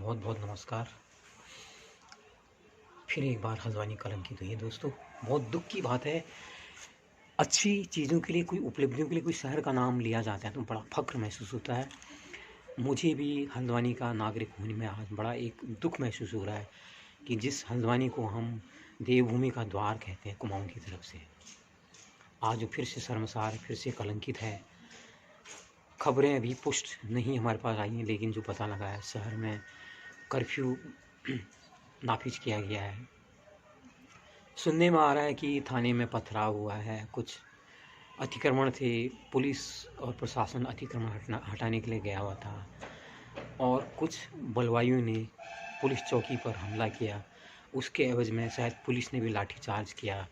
बहुत बहुत नमस्कार। फिर एक बार हल्द्वानी कलंकित हुई है दोस्तों। बहुत दुख की बात है। अच्छी चीज़ों के लिए, कोई उपलब्धियों के लिए कोई शहर का नाम लिया जाता है तो बड़ा फ़ख्र महसूस होता है। मुझे भी हल्द्वानी का नागरिक होने में आज बड़ा एक दुख महसूस हो रहा है कि जिस हल्द्वानी को हम देवभूमि का द्वार कहते हैं कुमाऊँ की तरफ से, आज वो फिर से शर्मसार, फिर से कलंकित है। खबरें अभी पुष्ट नहीं हमारे पास आई हैं, लेकिन जो पता लगा है शहर में कर्फ्यू नाफिज किया गया है। सुनने में आ रहा है कि थाने में पथराव हुआ है, कुछ अतिक्रमण थे, पुलिस और प्रशासन अतिक्रमण हटाने के लिए गया हुआ था और कुछ बलवाइयों ने पुलिस चौकी पर हमला किया। उसके एवज में शायद पुलिस ने भी लाठीचार्ज किया,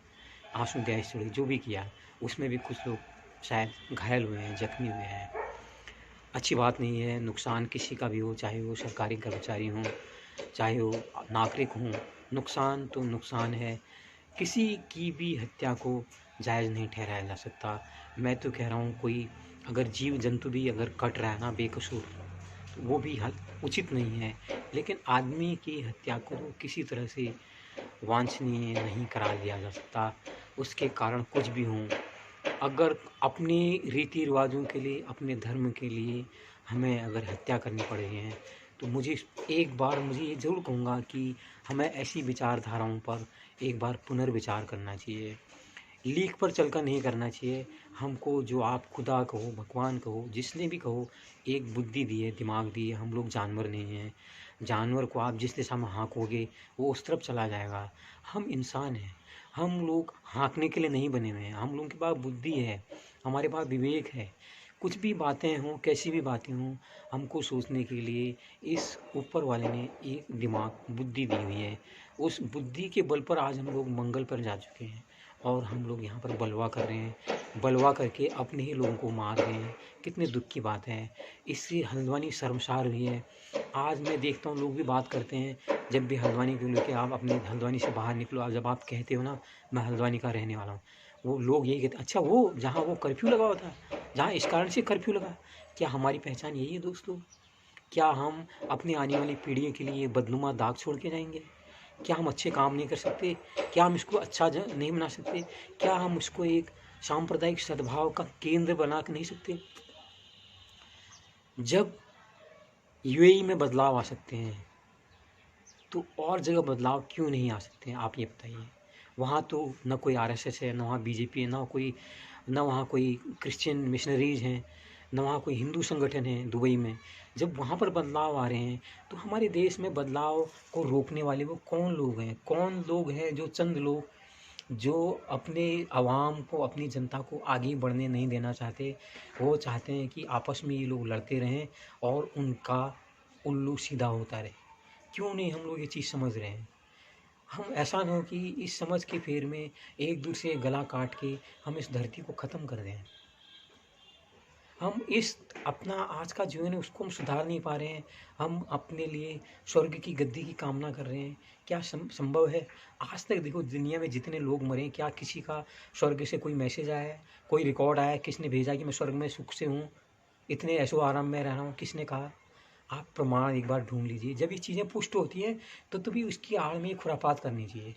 आंसू गैस छोड़ी, जो भी किया उसमें भी कुछ लोग शायद घायल हुए हैं, जख्मी हुए हैं। अच्छी बात नहीं है। नुकसान किसी का भी हो, चाहे वो सरकारी कर्मचारी हों, चाहे वो नागरिक हों, नुकसान तो नुकसान है। किसी की भी हत्या को जायज़ नहीं ठहराया जा सकता। मैं तो कह रहा हूँ, कोई अगर जीव जंतु भी अगर कट रहा है ना बेकसूर, तो वो भी उचित नहीं है। लेकिन आदमी की हत्या को तो किसी तरह से वांछनीय नहीं करार दिया जा सकता। उसके कारण कुछ भी हों, अगर अपने रीति रिवाजों के लिए, अपने धर्म के लिए हमें अगर हत्या करनी पड़ रही है, तो मुझे ये ज़रूर कहूँगा कि हमें ऐसी विचारधाराओं पर एक बार पुनर्विचार करना चाहिए। लीक पर चलकर नहीं करना चाहिए। हमको जो आप खुदा कहो, भगवान कहो, जिसने भी कहो, एक बुद्धि दी है, दिमाग दी है। हम लोग जानवर नहीं हैं। जानवर को आप जिस दिशा में हाँकोगे वो उस तरफ चला जाएगा। हम इंसान हैं। हम लोग हाँकने के लिए नहीं बने हुए हैं। हम लोगों के पास बुद्धि है, हमारे पास विवेक है। कुछ भी बातें हों, कैसी भी बातें हों, हमको सोचने के लिए इस ऊपर वाले ने एक दिमाग, बुद्धि दी हुई है। उस बुद्धि के बल पर आज हम लोग मंगल पर जा चुके हैं और हम लोग यहाँ पर बलवा कर रहे हैं। बलवा करके अपने ही लोगों को मार रहे हैं। कितने दुख की बात है। इससे हल्द्वानी शर्मसार हुई है। आज मैं देखता हूँ लोग भी बात करते हैं, जब भी हल्द्वानी को लेके आप अपने हल्द्वानी से बाहर निकलो, जब आप कहते हो ना मैं हल्द्वानी का रहने वाला हूँ, वो लोग यही कहते हैं, अच्छा वो जहाँ वो कर्फ्यू लगा हुआ था, जहाँ इस कारण से कर्फ्यू लगा। क्या हमारी पहचान यही है दोस्तों? क्या हम अपनी आने वाली पीढ़ियों के लिए बदनुमा दाग छोड़ के जाएंगे? क्या हम अच्छे काम नहीं कर सकते? क्या हम इसको अच्छा नहीं बना सकते? क्या हम उसको एक सांप्रदायिक सद्भाव का केंद्र बना के नहीं सकते? जब यूएई में बदलाव आ सकते हैं तो और जगह बदलाव क्यों नहीं आ सकते हैं, आप ये बताइए। वहाँ तो न कोई आरएसएस है, न वहाँ बीजेपी है, न वहाँ कोई क्रिश्चियन मिशनरीज हैं, न वहाँ कोई हिंदू संगठन है दुबई में। जब वहाँ पर बदलाव आ रहे हैं तो हमारे देश में बदलाव को रोकने वाले वो कौन लोग हैं? कौन लोग हैं जो चंद लोग जो अपने आवाम को, अपनी जनता को आगे बढ़ने नहीं देना चाहते। वो चाहते हैं कि आपस में ये लोग लड़ते रहें और उनका उल्लू सीधा होता रहे। क्यों नहीं हम लोग ये चीज़ समझ रहे हैं? हम ऐसा ना हो कि इस समझ के फेर में एक दूसरे गला काट के हम इस धरती को ख़त्म कर दें। हम इस अपना आज का जीवन है उसको हम सुधार नहीं पा रहे हैं। हम अपने लिए स्वर्ग की गद्दी की कामना कर रहे हैं। क्या संभव है? आज तक देखो दुनिया में जितने लोग मरे, क्या किसी का स्वर्ग से कोई मैसेज आया है, कोई रिकॉर्ड आया है, किसने भेजा कि मैं स्वर्ग में सुख से हूँ, इतने ऐशो आराम में रह रहा हूँ? किसने कहा? आप प्रमाण एक बार ढूंढ लीजिए। जब ये चीज़ें पुष्ट होती हैं तो तभी उसकी आड़ में खुरापात करनी चाहिए।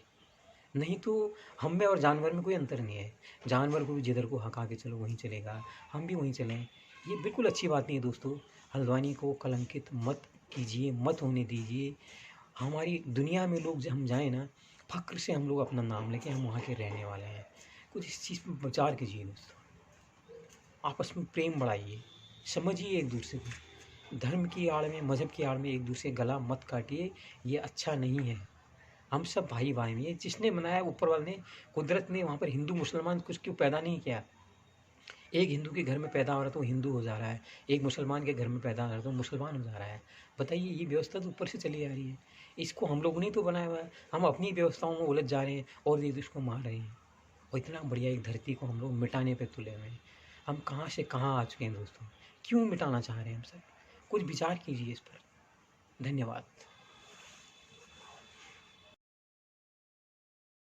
नहीं तो हम में और जानवर में कोई अंतर नहीं है। जानवर को भी जिधर को हका के चलो वहीं चलेगा, हम भी वहीं चलें। ये बिल्कुल अच्छी बात नहीं है दोस्तों। हल्द्वानी को कलंकित मत कीजिए, मत होने दीजिए। हमारी दुनिया में लोग जब हम जाएँ ना, फ़ख्र से हम लोग अपना नाम लेके हम वहाँ के रहने वाले हैं। कुछ इस चीज़ पर विचार कीजिए दोस्तों। आपस में प्रेम बढ़ाइए, समझिए एक दूसरे को। धर्म की आड़ में, मज़हब की आड़ में एक दूसरे गला मत काटिए, ये अच्छा नहीं है। हम सब भाई-भाई हैं। ये जिसने बनाया ऊपर वाले ने, कुदरत ने वहाँ पर हिंदू मुसलमान कुछ क्यों पैदा नहीं किया। एक हिंदू के घर में पैदा हो रहा है तो हिंदू हो जा रहा है, एक मुसलमान के घर में पैदा हो रहा है तो मुसलमान हो जा रहा है। बताइए, ये व्यवस्था तो ऊपर से चली आ रही है। इसको हम लोगों ने तो बनाया हुआ है। हम अपनी व्यवस्थाओं में उलझ जा रहे हैं और एक दूसरे को मार रहे हैं। और इतना बढ़िया एक धरती को हम लोग मिटाने पे तुले हुए हैं। हम कहाँ से कहाँ आ चुके हैं दोस्तों। क्यों मिटाना चाह रहे हैं हम सब? कुछ विचार कीजिए इस पर। धन्यवाद।